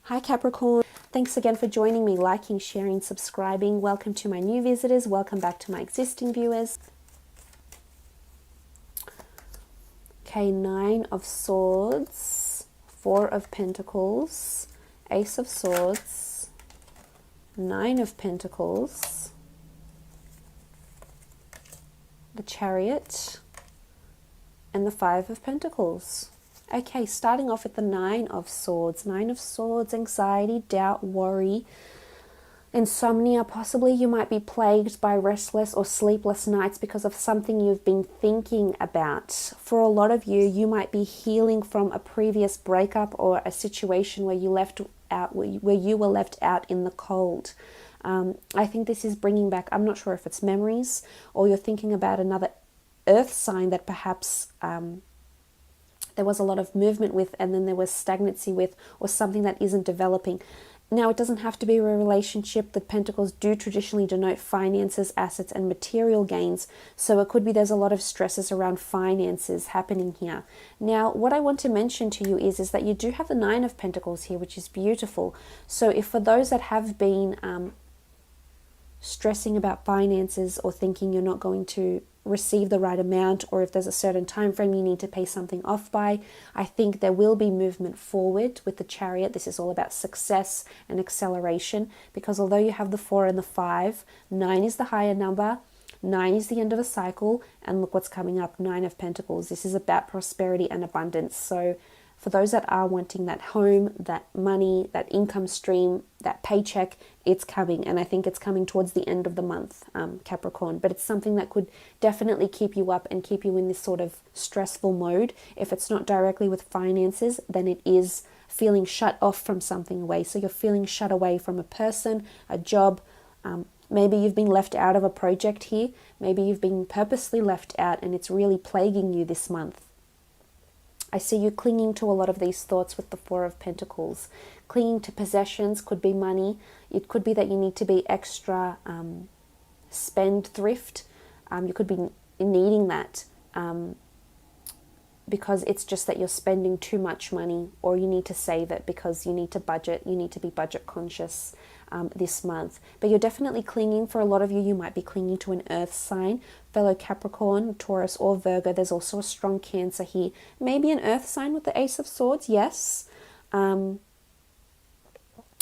Hi Capricorn, thanks again for joining me, liking, sharing, subscribing. Welcome to my new visitors, welcome back to my existing viewers. Okay, Nine of Swords, Four of Pentacles, Ace of Swords, Nine of Pentacles, the Chariot, and the Five of Pentacles. Okay, starting off with the Nine of Swords. Nine of Swords, anxiety, doubt, worry, insomnia. Possibly you might be plagued by restless or sleepless nights because of something you've been thinking about. For a lot of you, you might be healing from a previous breakup or a situation where you were left out in the cold. I think this is bringing back, I'm not sure if it's memories or you're thinking about another earth sign that perhaps there was a lot of movement with, and then there was stagnancy with, or something that isn't developing. Now, it doesn't have to be a relationship. The pentacles do traditionally denote finances, assets, and material gains. So it could be there's a lot of stresses around finances happening here. Now, what I want to mention to you is that you do have the Nine of Pentacles here, which is beautiful. So if for those that have been stressing about finances or thinking you're not going to receive the right amount, or if there's a certain time frame you need to pay something off by, I think there will be movement forward with the Chariot. This is all about success and acceleration, because although you have the 4 and the 5, 9 is the higher number, 9 is the end of a cycle, and look what's coming up, 9 of Pentacles. This is about prosperity and abundance. So for those that are wanting that home, that money, that income stream, that paycheck, it's coming. And I think it's coming towards the end of the month, Capricorn. But it's something that could definitely keep you up and keep you in this sort of stressful mode. If it's not directly with finances, then it is feeling shut off from something away. So you're feeling shut away from a person, a job. Maybe you've been left out of a project here. Maybe you've been purposely left out and it's really plaguing you this month. I see you clinging to a lot of these thoughts with the 4 of Pentacles. Clinging to possessions, could be money. It could be that you need to be extra spendthrift. You could be needing that because it's just that you're spending too much money, or you need to save it because you need to budget. You need to be budget conscious this month. But you're definitely clinging. For a lot of you, you might be clinging to an earth sign. Fellow Capricorn, Taurus, or Virgo. There's also a strong Cancer here. Maybe an earth sign with the Ace of Swords, yes.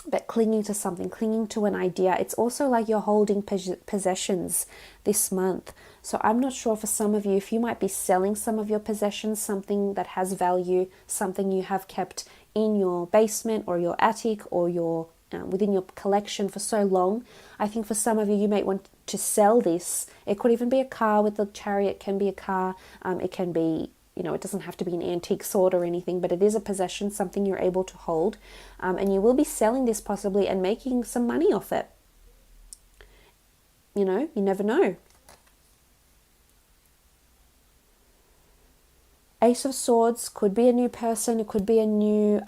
But clinging to something, clinging to an idea. It's also like you're holding possessions this month. So I'm not sure for some of you, if you might be selling some of your possessions, something that has value, something you have kept in your basement or your attic or your within your collection for so long. I think for some of you, you might want to sell this. It could even be a car with the Chariot. It can be a car. It can be, it doesn't have to be an antique sword or anything, but it is a possession, something you're able to hold. And you will be selling this possibly and making some money off it. You never know. Ace of Swords could be a new person. It could be a new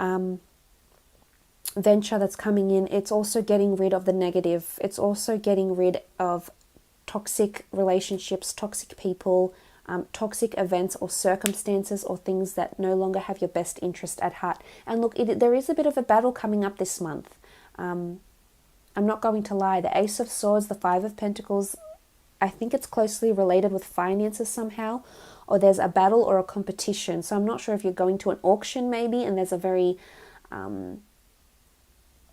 venture that's coming in. It's also getting rid of the negative. It's also getting rid of toxic relationships, toxic people, toxic events or circumstances or things that no longer have your best interest at heart. And look, there is a bit of a battle coming up this month. I'm not going to lie. The Ace of Swords, the 5 of Pentacles, I think it's closely related with finances somehow, or there's a battle or a competition. So I'm not sure if you're going to an auction maybe, and there's a very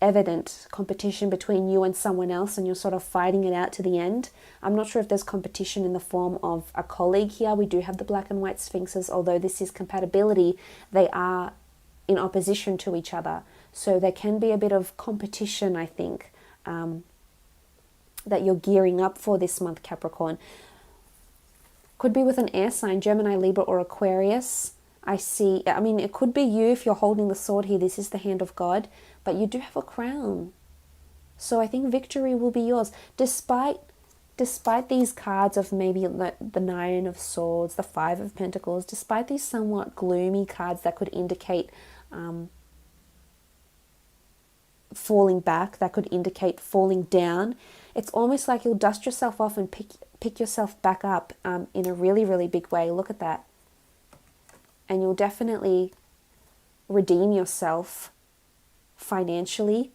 evident competition between you and someone else, and you're sort of fighting it out to the end. I'm not sure if there's competition in the form of a colleague here. We do have the black and white sphinxes. Although this is compatibility, they are in opposition to each other. So there can be a bit of competition, I think, that you're gearing up for this month, Capricorn. Could be with an air sign, Gemini, Libra, or Aquarius. It could be you if you're holding the sword here. This is the hand of God, but you do have a crown. So I think victory will be yours. Despite these cards of maybe the 9 of Swords, the 5 of Pentacles, despite these somewhat gloomy cards that could indicate falling back, that could indicate falling down, it's almost like you'll dust yourself off and pick yourself back up in a really, really big way. Look at that. And you'll definitely redeem yourself financially,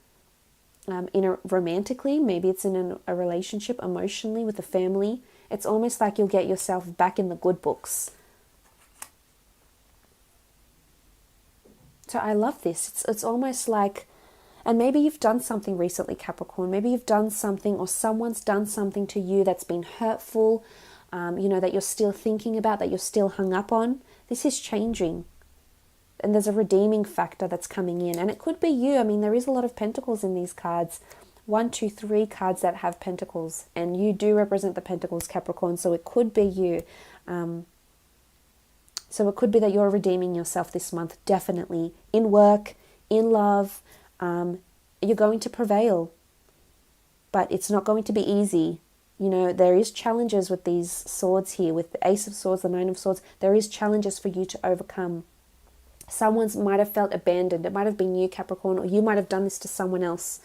romantically, maybe it's in a relationship, emotionally, with a family. It's almost like you'll get yourself back in the good books. So I love this. It's almost like, and maybe you've done something recently, Capricorn. Maybe you've done something, or someone's done something to you that's been hurtful, that you're still thinking about, that you're still hung up on. This is changing. And there's a redeeming factor that's coming in. And it could be you. I mean, there is a lot of pentacles in these cards. 1, 2, 3 cards that have pentacles. And you do represent the pentacles, Capricorn. So it could be you. So it could be that you're redeeming yourself this month, definitely. In work, in love, you're going to prevail. But it's not going to be easy. There is challenges with these swords here, with the Ace of Swords, the Nine of Swords. There is challenges for you to overcome. Someone might have felt abandoned. It might have been you, Capricorn, or you might have done this to someone else.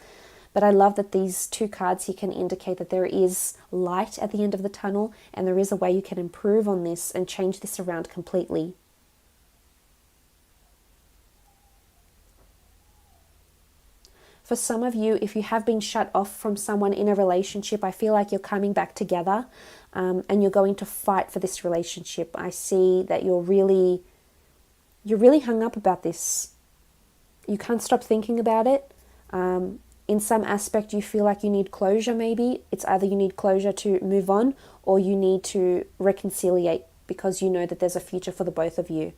But I love that these 2 cards here can indicate that there is light at the end of the tunnel, and there is a way you can improve on this and change this around completely. For some of you, if you have been shut off from someone in a relationship, I feel like you're coming back together, and you're going to fight for this relationship. I see that you're really hung up about this. You can't stop thinking about it. In some aspect, you feel like you need closure, maybe. It's either you need closure to move on, or you need to reconciliate, because you know that there's a future for the both of you.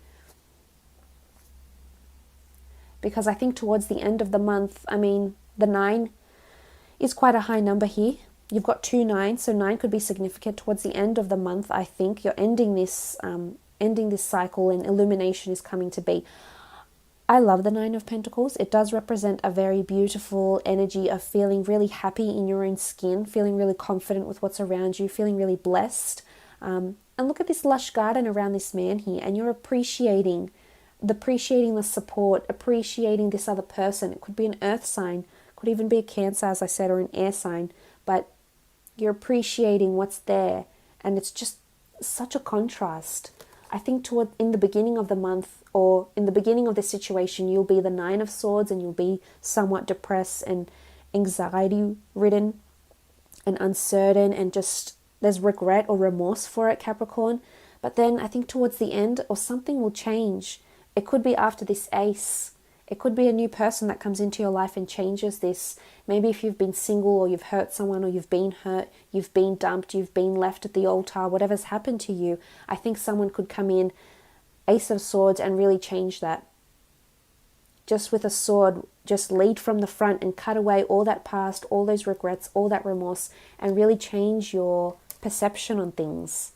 Because I think towards the end of the month, the 9 is quite a high number here. You've got 2 9s, so 9 could be significant towards the end of the month. I think you're ending this cycle, and illumination is coming to be. I love the 9 of Pentacles. It does represent a very beautiful energy of feeling really happy in your own skin, feeling really confident with what's around you, feeling really blessed. And look at this lush garden around this man here, and you're appreciating the support, appreciating this other person. It could be an earth sign, could even be a Cancer, as I said, or an air sign, but you're appreciating what's there, and it's just such a contrast. I think in the beginning of the month, or in the beginning of the situation, you'll be the 9 of Swords, and you'll be somewhat depressed and anxiety-ridden and uncertain, and just there's regret or remorse for it, Capricorn. But then I think towards the end, or something will change. It could be after this Ace. It could be a new person that comes into your life and changes this. Maybe if you've been single, or you've hurt someone, or you've been hurt, you've been dumped, you've been left at the altar, whatever's happened to you, I think someone could come in, Ace of Swords, and really change that. Just with a sword, just lead from the front and cut away all that past, all those regrets, all that remorse, and really change your perception on things.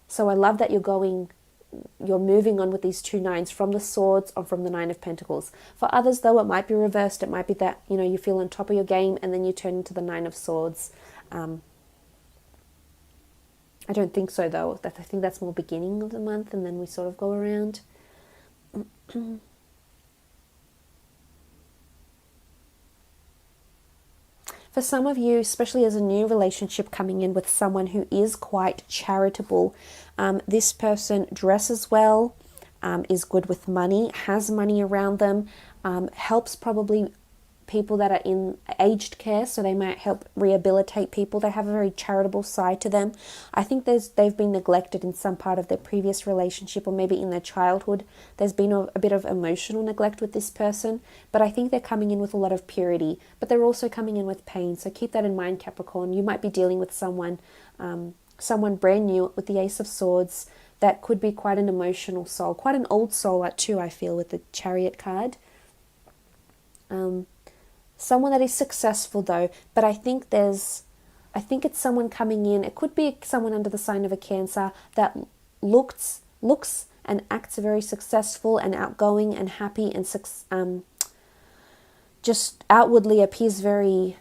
So I love that you're moving on with these 2 9s, from the Swords or from the 9 of Pentacles. For others, though, it might be reversed. It might be that, you feel on top of your game, and then you turn into the 9 of Swords. I don't think so, though. I think that's more beginning of the month, and then we sort of go around. For some of you, especially as a new relationship coming in with someone who is quite charitable, this person dresses well, is good with money, has money around them, helps probably people that are in aged care, so they might help rehabilitate people. They have a very charitable side to them. I think they've been neglected in some part of their previous relationship, or maybe in their childhood. There's been a bit of emotional neglect with this person, but I think they're coming in with a lot of purity, but they're also coming in with pain. So keep that in mind, Capricorn. You might be dealing with someone brand new with the Ace of Swords that could be quite an emotional soul, quite an old soul too, I feel, with the Chariot card. Someone that is successful, though, but I think it's someone coming in. It could be someone under the sign of a Cancer that looks and acts very successful and outgoing and happy, and just outwardly appears very,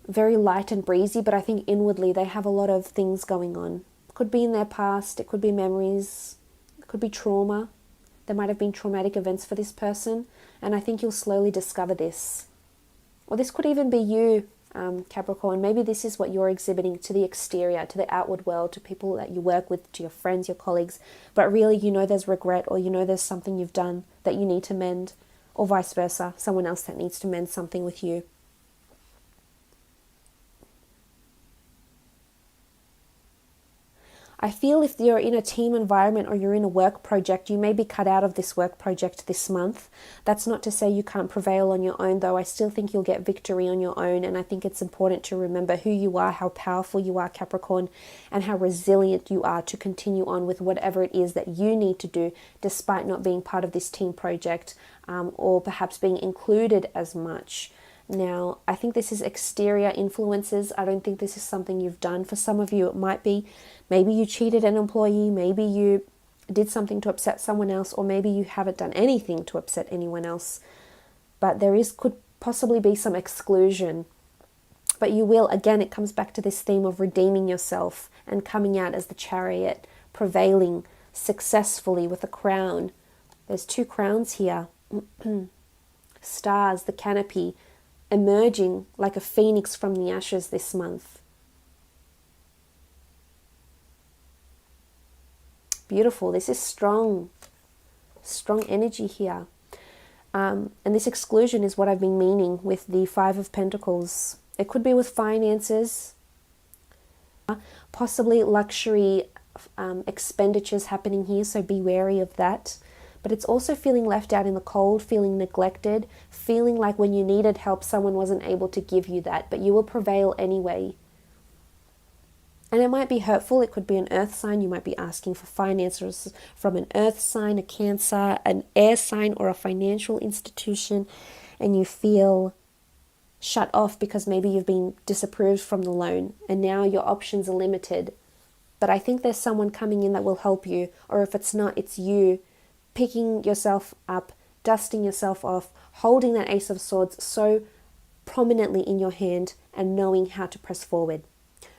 very light and breezy, but I think inwardly they have a lot of things going on. It could be in their past, it could be memories, it could be trauma. There might have been traumatic events for this person, and I think you'll slowly discover this. Or this could even be you, Capricorn. Maybe this is what you're exhibiting to the exterior, to the outward world, to people that you work with, to your friends, your colleagues. But really, there's regret, or there's something you've done that you need to mend. or vice versa, someone else that needs to mend something with you. I feel if you're in a team environment or you're in a work project, you may be cut out of this work project this month. That's not to say you can't prevail on your own, though. I still think you'll get victory on your own, and I think it's important to remember who you are, how powerful you are, Capricorn, and how resilient you are to continue on with whatever it is that you need to do, despite not being part of this team project, or perhaps being included as much. Now, I think this is exterior influences. I don't think this is something you've done. For some of you, it might be. Maybe you cheated an employee. Maybe you did something to upset someone else. Or maybe you haven't done anything to upset anyone else. But could possibly be some exclusion. But you will, again, it comes back to this theme of redeeming yourself and coming out as the Chariot, prevailing successfully with a crown. There's 2 crowns here. Stars, the canopy, emerging like a phoenix from the ashes this month. Beautiful. This is strong energy here. And this exclusion is what I've been meaning with the 5 of Pentacles. It could be with finances, possibly luxury expenditures happening here, so be wary of that. But it's also feeling left out in the cold, feeling neglected, feeling like when you needed help, someone wasn't able to give you that, but you will prevail anyway. And it might be hurtful. It could be an earth sign. You might be asking for finances from an earth sign, a Cancer, an air sign, or a financial institution, and you feel shut off because maybe you've been disapproved from the loan, and now your options are limited. But I think there's someone coming in that will help you, or if it's not, it's you picking yourself up, dusting yourself off, holding that Ace of Swords so prominently in your hand, and knowing how to press forward,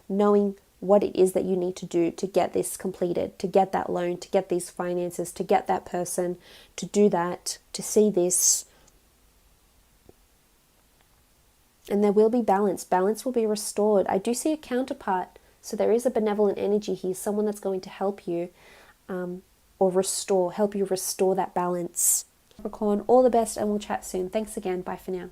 knowing what it is that you need to do to get this completed, to get that loan, to get these finances, to get that person, to do that, to see this. And there will be balance. Balance will be restored. I do see a counterpart. So there is a benevolent energy here, someone that's going to help you, or help you restore that balance. Capricorn, all the best, and we'll chat soon. Thanks again. Bye for now.